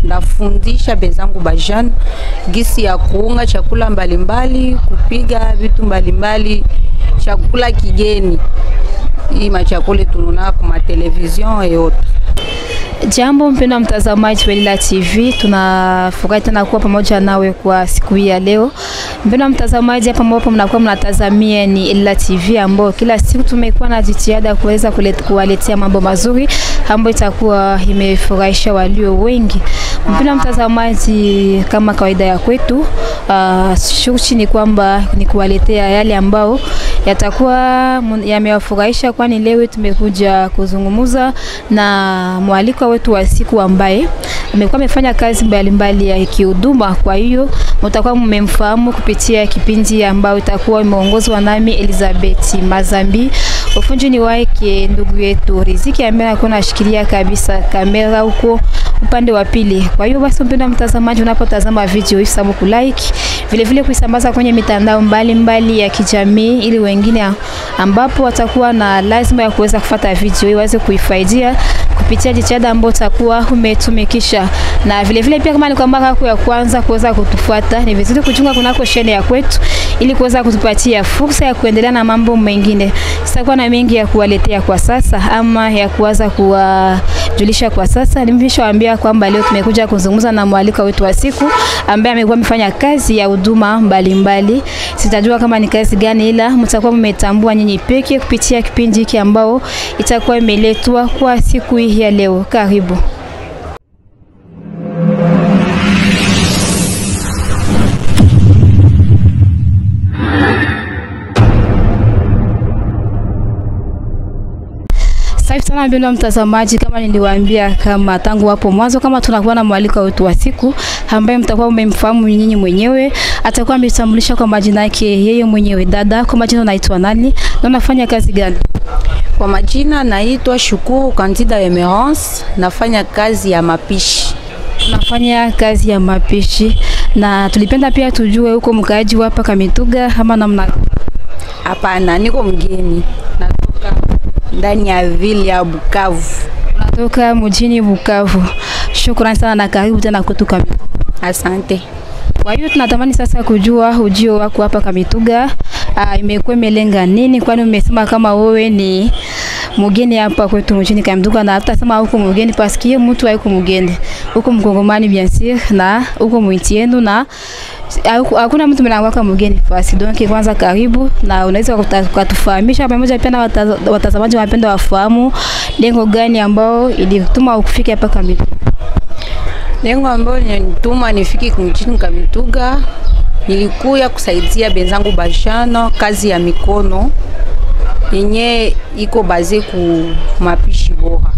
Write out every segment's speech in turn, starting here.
ndafundisha benzangu bajana gisi ya kuunga chakula mbalimbali, kupiga vitu mbalimbali, chakula kigeni. Hii machakula tununa kwa television yote. Jambo mpendwa mtazamaji wa Elila TV, tunafurahi tena kuwa pamoja nawe kwa siku hii ya leo. Mpendwa mtazamaji, hapa ambapo mnakuwa mnatazamia ni Elila TV, ambao kila siku tumekuwa na jitihada kuweza kuwaletea mambo mazuri ambayo itakuwa imefurahisha walio wengi. Mpendwa mtazamaji, kama kawaida ya kwetu, shughuli ni kwamba ni kuwaletea yale ambao yatakuwa yamewafurahisha, kwani leo tumekuja kuzungumza na mwaliko wetu wa siku ambaye amekuwa amefanya kazi mbalimbali ya kihuduma. Kwa hiyo mtakuwa mmemfahamu kupitia kipindi ambao itakuwa imeongozwa nami Elizabeth Mazambi. Ufunjini wake ndugu yetu Riziki ambaye anakuwa anashikilia kabisa kamera huko upande wa pili. Kwa hiyo basi mpendwa mtazamaji, unapotazama video hii sababu kulike, vile kuisambaza kwenye mitandao mbalimbali ya kijamii ili wengine ambapo watakuwa na lazima ya kuweza kufuata video hii waweze kuifaidia kupitia jitihada ambayo utakuwa umetumikisha. Na vile pia kama ni kwa mara yako ya kwanza kuweza kutufuata, ni vizuri kujiunga kunako channel ya kwetu ili kuweza kutupatia fursa ya kuendelea na mambo mengine. Sitakuwa na mengi ya kuwaletea kwa sasa ama ya kuanza kuwajulisha kwa sasa. Nimeshawaambia kwamba leo tumekuja kuzungumza na mwaliko wetu wa siku ambaye amekuwa amefanya kazi ya huduma mbalimbali. Sitajua kama ni kazi gani, ila mtakuwa mmetambua nyinyi pekee kupitia kipindi hiki ambao itakuwa imeletwa kwa siku hii ya leo. Karibu. Sana mpendwa mtazamaji, kama niliwaambia kama tangu hapo mwanzo, kama tunakuwa na mwaliko wetu wa siku ambaye mtakuwa mmemfahamu nyinyi mwenyewe, atakuwa ametambulisha kwa majina yake yeye mwenyewe. Dada, kwa majina unaitwa nani na unafanya kazi gani? Kwa majina naitwa Shukuru Kandida Emerance, nafanya kazi ya mapishi. Unafanya kazi ya mapishi, na tulipenda pia tujue huko mkaaji hapa Kamituga ama namna? Hapana, niko mgeni. Natoka ndani ya vile ya Bukavu. Unatoka mjini Bukavu. Shukrani sana na karibu tena kwetu Kamituga. Asante. Kwa hiyo tunatamani sasa kujua ujio wako hapa Kamituga imekuwa imelenga nini, kwani umesema kama wewe ni mgeni hapa kwetu mjini Kamituga, na hata sema huko mgeni paski mtu haiko mgeni. Huko Mkongomani bien sûr, na huko mwiti yenu, na hakuna mtu mnaangaka mgeni fasi. Donc kwanza karibu, na unaweza kutufahamisha pamoja pia na watazamaji wapenda wafahamu lengo gani ambao ilituma ukufike hapa Kamituga? Lengo ambalo nilituma nifike mjini Kamituga nilikuya kusaidia benzangu bashana kazi ya mikono yenye iko baze ku mapishi bora.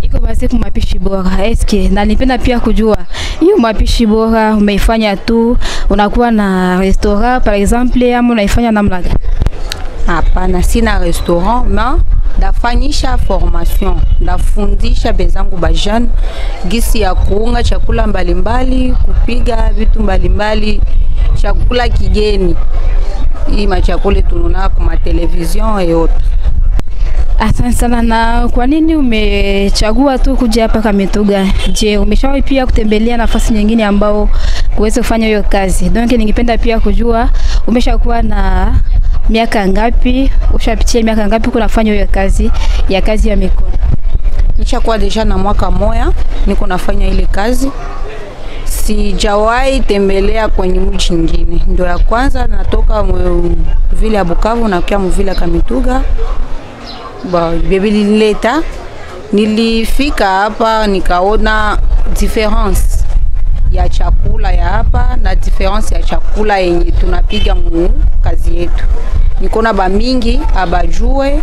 Iko baze ku mapishi bora. Eske na nipenda pia kujua hiyo mapishi bora umeifanya tu, unakuwa na restaurant par exemple ama unaifanya namna gani? Hapana, sina restaurant, na ndafanyisha formation, ndafundisha benzangu bajana gisi ya kuunga chakula mbalimbali, kupiga vitu mbalimbali, chakula kigeni. Hii machakula tununa kwa television yote. Asante sana. Na kwa nini umechagua tu kuja hapa Kamituga? Je, umeshawahi pia kutembelea nafasi nyingine ambao kuweza kufanya hiyo kazi? Donc ningependa pia kujua umeshakuwa na miaka ngapi, ushapitia miaka ngapi kunafanya hiyo kazi ya mikono? Nishakuwa deja na mwaka moja niko nafanya ile kazi. Sijawahi tembelea kwenye mji mwingine. Ndio ya kwanza natoka vile ya Bukavu na kia vile ya Kamituga. Bibi nilileta, nilifika hapa nikaona difference ya chakula ya hapa na difference ya chakula yenye tunapiga mu kazi yetu. Nikona ba mingi abajue,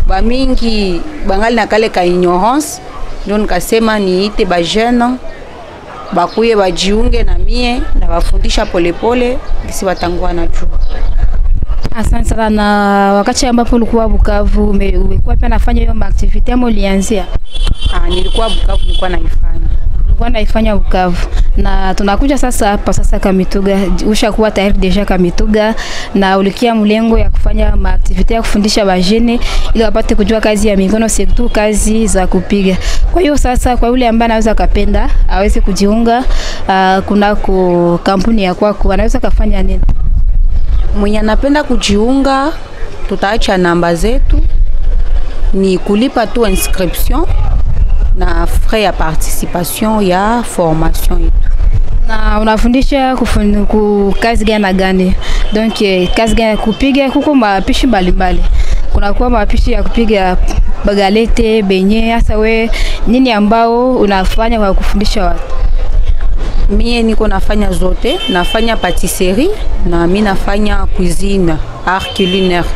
ba mingi bangali na kale ka ignorance. Ndio nikasema niite ba jeune bakuye bajiunge na mie na bafundisha polepole kisi watangua na juu. Asante sana. Na wakati ambapo ulikuwa Bukavu umekuwa pia nafanya hiyo activity ama ulianzia? Nilikuwa Bukavu, nilikuwa naifanya. Ulikuwa naifanya Bukavu. na tunakuja sasa hapa sasa Kamituga. Ushakuwa tayari deja Kamituga na ulikia mlengo ya kufanya maaktivite ya kufundisha bajene ili wapate kujua kazi ya mikono, surtout kazi za kupiga. Kwa hiyo sasa kwa yule ambaye anaweza kapenda aweze kujiunga kunako kampuni ya kwako, anaweza kafanya nini? Mwenye anapenda kujiunga, tutaacha namba zetu, ni kulipa tu inscription na frais ya participation ya formation yetu. Na unafundisha kazi gani na gani? Donc kazi gani kupiga? Kuko mapishi mbalimbali. Kuna kuwa mapishi ya kupiga bagalete, benye. Hasa we nini ambao unafanya kwa kufundisha watu? Mie niko nafanya zote, nafanya patisserie na mimi nafanya cuisine, art culinaire.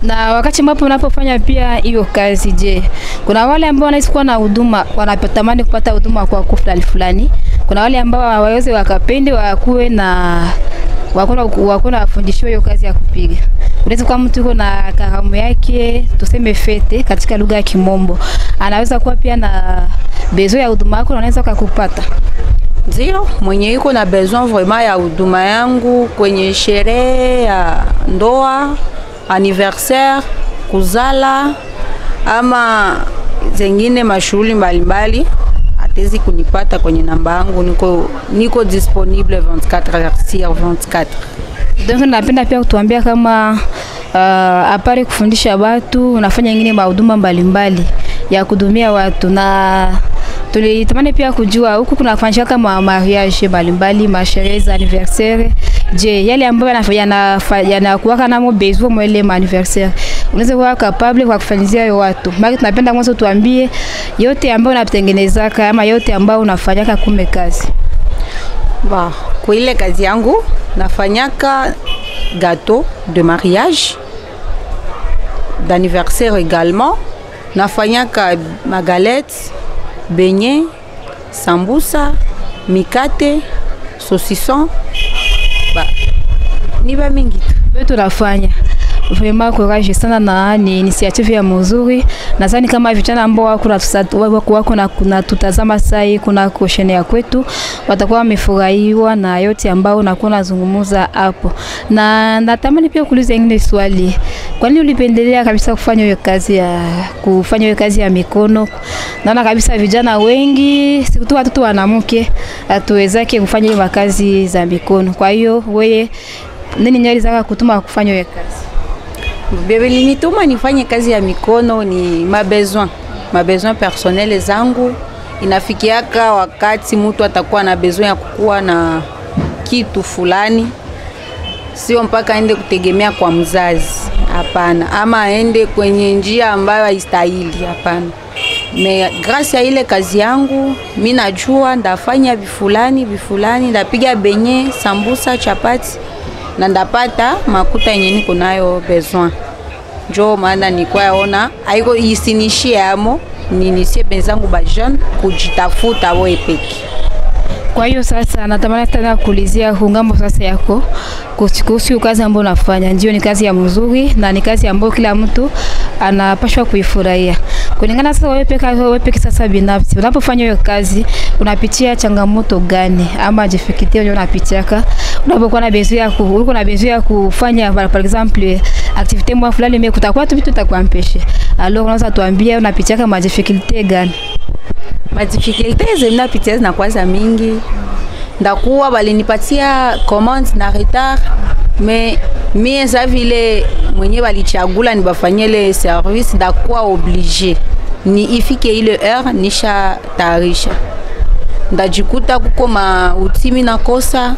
Na wakati ambapo unapofanya pia hiyo kazi, je, kuna wale ambao wanahisi kuwa na huduma, wanatamani kupata huduma kwa kufuli fulani? Kuna wale ambao hawawezi wakapende wakuwe na wakona wafundishwe hiyo kazi ya kupiga. Unaweza kuwa mtu yuko na karamu yake, tuseme fete katika lugha ya Kimombo, anaweza kuwa pia na besoin ya huduma yako, unaweza kukupata. Ndio, mwenye yuko na besoin vraiment ya huduma yangu kwenye sherehe ya ndoa, anniversaire, kuzala ama zengine mashughuli mbalimbali, atezi kunipata kwenye namba yangu. Niko disponible 24h/24. Donc napenda pia kutuambia kama apare kufundisha watu, unafanya nyingine mahuduma mbalimbali ya kudumia watu, na tulitamani pia kujua huku kuna kufanyika kama mariage mbalimbali, masherehe za anniversaire. Je, yale ambayo yanakuwa namo besoin mwele anniversaire, unaweza kuwa capable kwa kufanyizia hayo watu? Maana tunapenda mwanzo tuambie yote ambayo unatengeneza kama yote ambayo unafanyaka kume kazi. Kwa ile kazi yangu nafanyaka gâteau de mariage, d'anniversaire également, nafanyaka magalette, beignet, sambusa, mikate, saucisson, ni ba mingi tu tunafanya. Vraiment courage sana na ni initiative ya mzuri. Nadhani kama vijana ambao wako na tutazama sai kuna koshene ya kwetu watakuwa wamefurahiwa na yote ambao nakuwa nazungumuza hapo. Na natamani pia kuuliza ingine swali. Kwa nini ulipendelea kabisa kufanya hiyo kazi ya mikono? Naona kabisa vijana wengi siku tu watoto wanamke atuwezake kufanya hiyo kazi za mikono. Kwa hiyo wewe nini nyali zaka kutuma kufanya hiyo kazi? Bebe linituma nifanye kazi ya mikono ni mabesoin personnel zangu. Inafikiaka wakati mtu atakuwa na besoin ya kukua na kitu fulani, sio mpaka aende kutegemea kwa mzazi, hapana, ama aende kwenye njia ambayo haistahili, hapana. Grâce ya ile kazi yangu mimi najua ndafanya bifulani, ndapiga benye, sambusa, chapati na ndapata makuta yenye niko nayo besoin. Njo maana nilikuwa yaona haiko isinishie amo, ninisie benzangu ba jeune kujitafuta wewe peke. Kwa hiyo sasa natamani tena kuulizia hungambo sasa yako kuhusu kazi ambayo unafanya. Ndio ni kazi ya mzuri na ni kazi ambayo kila mtu anapaswa kuifurahia. Kulingana sasa wewe peke sasa binafsi unapofanya hiyo kazi unapitia changamoto gani ama difficulty unapitiaka unapokuwa na besoin ya kufanya par exemple activité moja fulani mais kutakuwa tu vitu takuampeshe. Alors unaweza tuambia unapitiaka ma difficulty gani? Ma difficultés zinapitia na kwanza mingi. Ndakuwa balinipatia commande na retard, mais mie za vile mwenye balichagula nibafanyie le service, ndakuwa obligé ni ifike ile heure nisha tarisha. Ndajikuta kuko utimi na kosa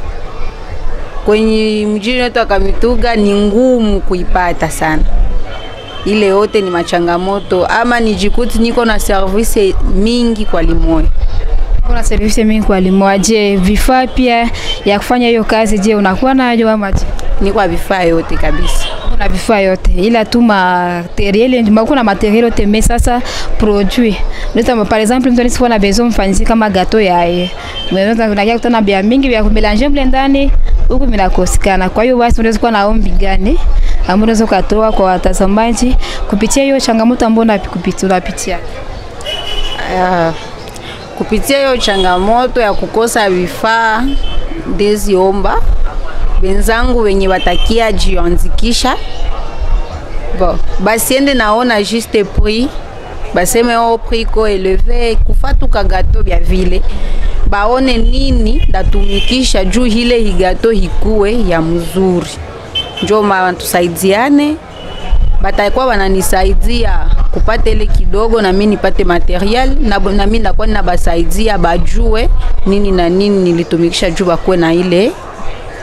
kwenye mjini wetu Kamituga, ni ngumu kuipata sana. Ile yote ni machangamoto, ama nijikuti niko na service mingi kwa limoya. Kuna service mingi kwa limoya. Je, vifaa pia ya kufanya hiyo kazi, je unakuwa nayo ama je? Ni kwa vifaa yote kabisa. Kuna vifaa yote. Ila tu materiel, ndio kuna materiel yote mais sasa produit. Ndio par exemple mtu anisikia na besoin mfanyizi kama gâteau yae. Mwenza kunakia kutana bia mingi vya kumelange mle ndani huko minakosekana. Kwa hiyo basi unaweza kuwa na ombi gani ambapo unaweza kutoa kwa watazamaji kupitia hiyo changamoto ambayo unapitia? Kupitia hiyo changamoto ya kukosa vifaa, ndeziomba benzangu wenye watakia jiandikisha basiende naona juste prix, baseme o prix ko eleve kufatu ka gato bya vile, baone nini ndatumikisha juu hile higato hikuwe ya mzuri. Njoma tusaidiane, batakuwa wananisaidia kupata ile kidogo na mimi nipate material, na mimi ndakuwa nabasaidia bajue nini na nini nilitumikisha juu bakwe na ile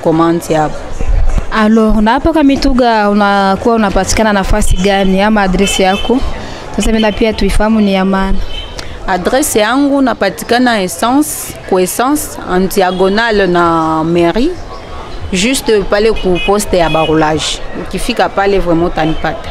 commande hapo. Alors, na hapa Kamituga unakuwa unapatikana nafasi gani ama adresi yako? Sasa mimi pia tuifahamu ni ya maana. Adresi yangu napatikana Essence, kwa Essence en diagonale na mairie, juste pale ku poste ya barrelage. Ukifika pale vraiment utanipata.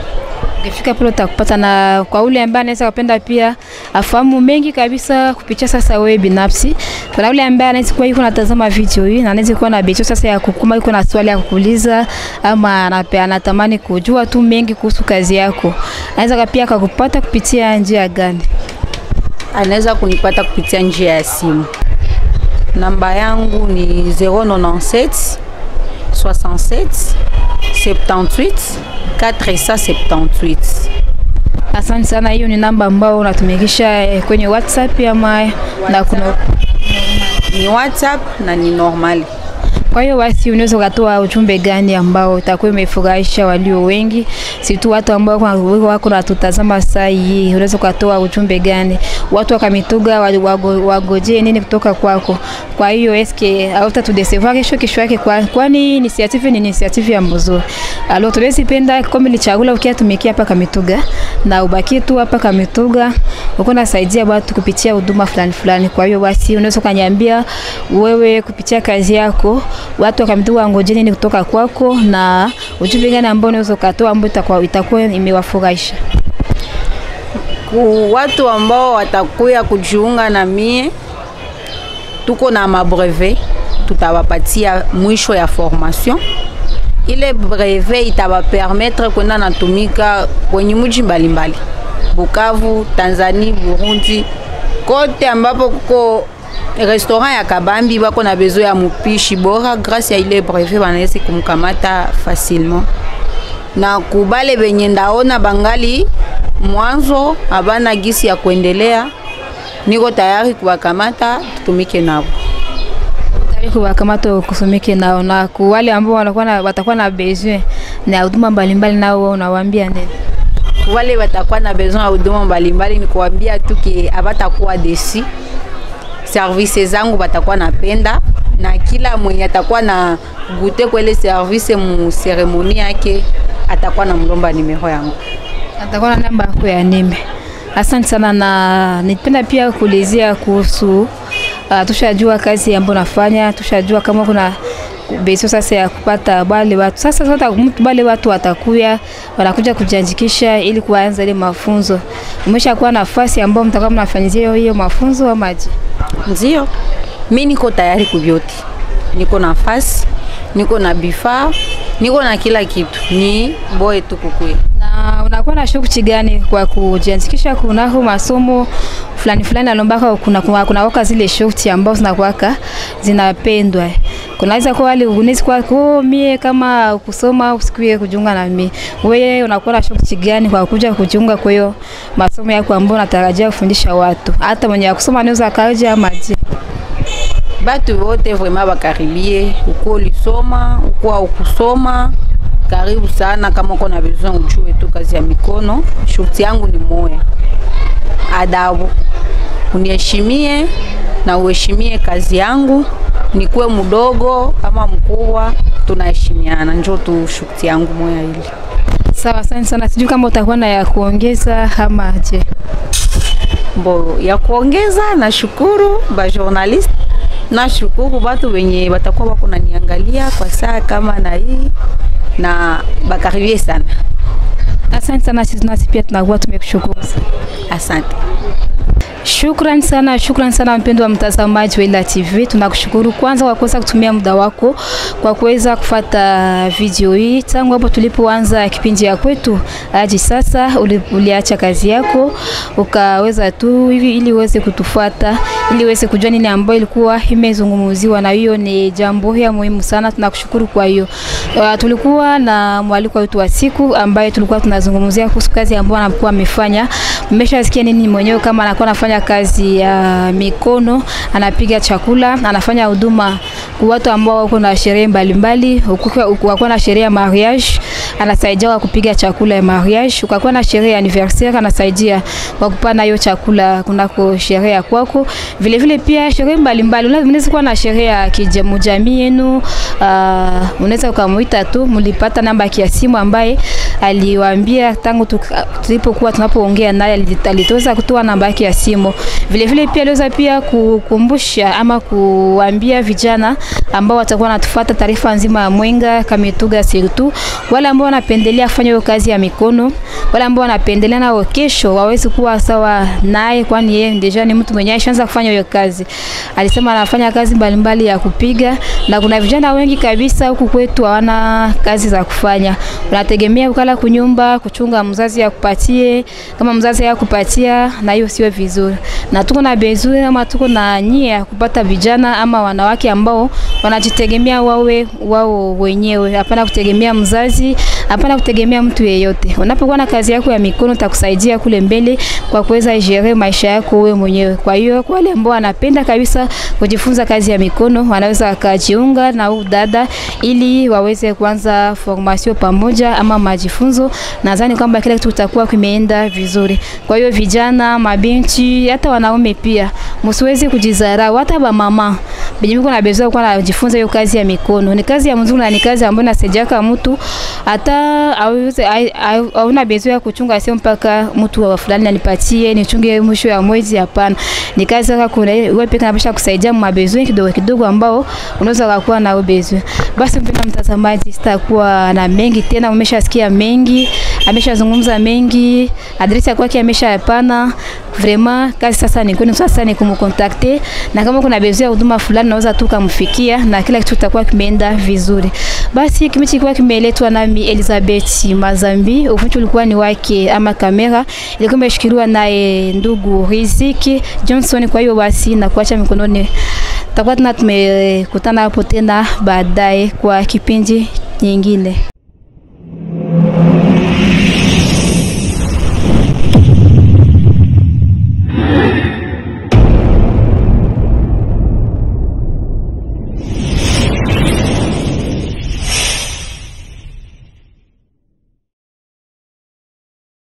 Ukifika pale utakupata, na kwa ule ambaye anaweza kupenda pia afahamu mengi kabisa kupitia sasa wewe binafsi. Kwa ule ambaye anaweza kuwa yuko natazama video hii na anaweza kuwa na becho sasa ya kukuma, yuko na swali ya kukuuliza ama anatamani kujua tu mengi kuhusu kazi yako, anaweza pia akakupata kupitia njia gani? Anaweza kunipata kupitia njia ya simu. Namba yangu ni 097 67 78 478. Asante sana, hiyo ni namba ambayo unatumikisha kwenye WhatsApp ama na kuna ni WhatsApp na ni normali. Kwa hiyo basi unaweza kutoa ujumbe gani ambao utakuwa umefurahisha walio wengi, si tu watu ambao wako na tutazama saa hii? Unaweza kutoa ujumbe gani watu wa Kamituga wagoje nini kutoka kwako? Kwa hiyo eske hauta tudecevoir kesho yake, kwani initiative ni initiative ya mzuri. Alors tunasipenda kama ni chakula ukiatumikia hapa Kamituga na ubaki tu hapa Kamituga, uko nasaidia watu kupitia huduma fulani. Kwa hiyo basi unaweza kuniambia wewe kupitia kazi yako watu wa Kamituga ngoje nini kutoka kwako, na ujumbe gani ambao unaweza kutoa ambao itakuwa imewafurahisha watu ambao watakuya kujiunga na mie? Tuko na mabrevet tutawapatia mwisho ya formation. Ile brevet itawapermettre kwenda natumika kwenye mji mbalimbali, Bukavu, Tanzania, Burundi, kote ambapo kuko restaurant ya kabambi bako na besoin ya mupishi bora. Grâce ya ile brevet wanaweza kumkamata facilement. Na kubale benye ndaona bangali mwanzo abana gisi ya kuendelea, niko tayari kuwakamata tutumike nao. Tayari kuwakamata kusumike nao. Na kwa wale ambao watakuwa na besoin na huduma mbalimbali, nao unawaambia nini? Wale watakuwa na besoin ya huduma mbalimbali ni kuambia tu ke abatakuwa desi. Service zangu batakuwa napenda, na kila mwenye atakuwa na goûter kwa ile service mu ceremonie yake atakuwa na mlomba numero yangu, atakuwa na namba yako ya nime. Asante sana, na nipenda pia kuulizia kuhusu tushajua kazi ambayo nafanya, tushajua kama kuna beso sasa ya kupata wale watu. Sasa wale watu watakuya wanakuja kujiandikisha ili kuanza ile mafunzo. Umeshakuwa nafasi ambayo mtakuwa mnafanyia hiyo mafunzo ama aje? Ndio. Mimi niko tayari kuvyote. Niko na nafasi, niko na bifaa, niko na kila kitu. Ni boe tu kukuya. Na unakuwa na shughuli gani kwa kujiandikisha? Kuna masomo fulani alombaka kuna waka zile shughuli ambazo zinakuwaka zinapendwa. Kunaweza kwa wale unaweza kwa mie kama kusoma usikie kujiunga na mimi. Wewe unakuwa na shughuli gani kwa kuja kujiunga kwa hiyo masomo yako ambayo unatarajia kufundisha watu? Hata mwenye kusoma anaweza kaja ama je? Batu wote vraiment bakaribie, uko ulisoma, uko ukusoma, karibu sana. Kama uko na besoin ujue tu kazi ya mikono, shughuli yangu ni moya. Adabu. Uniheshimie na uheshimie kazi yangu, nikuwe mdogo kama mkubwa, tunaheshimiana. Njoo tu shughuli yangu moya ile. Sawa sana. Sijui kama utakuwa na ya kuongeza ama je? Mbo ya kuongeza, na shukuru ba journalist, na shukuru watu wenye watakuwa wako naniangalia kwa saa kama na hii, na bakaribie sana. Asante sana, sisi pia tunakuwa tumekushukuru. Asante. Shukran sana mpendo wa mtazamaji wa Ila TV. Tunakushukuru kwanza kwa kuweza kutumia muda wako kwa kuweza kufuata video hii. Tangu hapo tulipoanza kipindi ya kwetu hadi sasa uliacha kazi yako ukaweza tu hivi ili uweze kutufuata, ili uweze kujua nini ambayo ilikuwa imezungumziwa, na hiyo ni jambo ya muhimu sana. Tunakushukuru kwa hiyo. Tulikuwa na mwaliko wetu wa siku ambaye tulikuwa tunazungumzia kuhusu kazi ambayo anakuwa amefanya. Mmeshasikia nini mwenyewe kama anakuwa anafanya kazi ya mikono, anapiga chakula, anafanya huduma kwa watu ambao wako na sherehe mbalimbali. Ukiwa na sherehe ya mariage, anasaidia kwa kupiga chakula ya mariage. Ukiwa na sherehe ya anniversaire, anasaidia kwa kupana hiyo chakula kunako sherehe ya kwako. Vile vile pia sherehe mbalimbali, unaweza kuwa na sherehe ya kijamii yenu, unaweza ukamuita tu, mlipata namba ya simu ambaye aliwaambia tangu tulipokuwa tunapoongea naye, alitoza kutoa namba yake ya simu. Vile vile pia aliweza pia kukumbusha ama kuambia vijana ambao watakuwa wanatufuata taarifa nzima ya Mwenga Kamituga Sirtu, wale ambao wanapendelea kufanya hiyo kazi ya mikono, wale ambao wanapendelea nao kesho waweze kuwa sawa naye, kwani yeye deja ni mtu mwenye ashaanza kufanya hiyo kazi. Alisema anafanya kazi mbalimbali ya kupiga, na kuna vijana wengi kabisa huku kwetu hawana kazi za kufanya. Unategemea ukala kunyumba, kuchunga mzazi ya kupatie, kama mzazi ya kupatia, na hiyo sio vizuri. Na tuko na bezuri ama tuko na nia kupata vijana ama wanawake ambao wanajitegemea wao wenyewe, hapana kutegemea mzazi, hapana kutegemea mtu yeyote. Unapokuwa na kazi yako ya mikono itakusaidia kule mbele kwa kuweza gérer maisha yako wewe mwenyewe. Kwa hiyo kwa wale ambao wanapenda kabisa kujifunza kazi ya mikono, wanaweza kujiunga na udada ili waweze kuanza formation pamoja ama majifunzo. Nadhani kwamba kila kitu kitakuwa kimeenda vizuri. Kwa hiyo vijana, mabinti, hata wanaume pia, msiweze kujizarau. Hata mama Benye mko na besoin kwa kujifunza hiyo kazi ya mikono. Ni kazi ya mzungu na ni kazi ambayo inasaidia mtu hata hauna besoin ya kuchunga sio mpaka mtu wa fulani anipatie nichunge mwisho ya mwezi, hapana. Ni kazi yako kuna wewe pekee unabasha kusaidia mabesoin kidogo ambao unaweza kuwa na besoin. Basi mpenda mtazamaji, sitakuwa na mengi tena, umeshasikia mengi, ameshazungumza mengi, adresi yake yake ameshayapana. Vraiment kazi sasa ni kwenu, sasa ni kumcontacter, na kama kuna besoin ya huduma fulani naweza tu kumfikia na kila kitu kitakuwa kimeenda vizuri. Basi kimichi kwa kimeletwa nami Elizabeth Mazambi, ufundi ulikuwa ni wake ama kamera ilikuwa imeshikiliwa naye ndugu Riziki Johnson. Kwa hiyo basi na kuacha mikononi, tutakuwa tumekutana hapo tena baadaye kwa kipindi nyingine.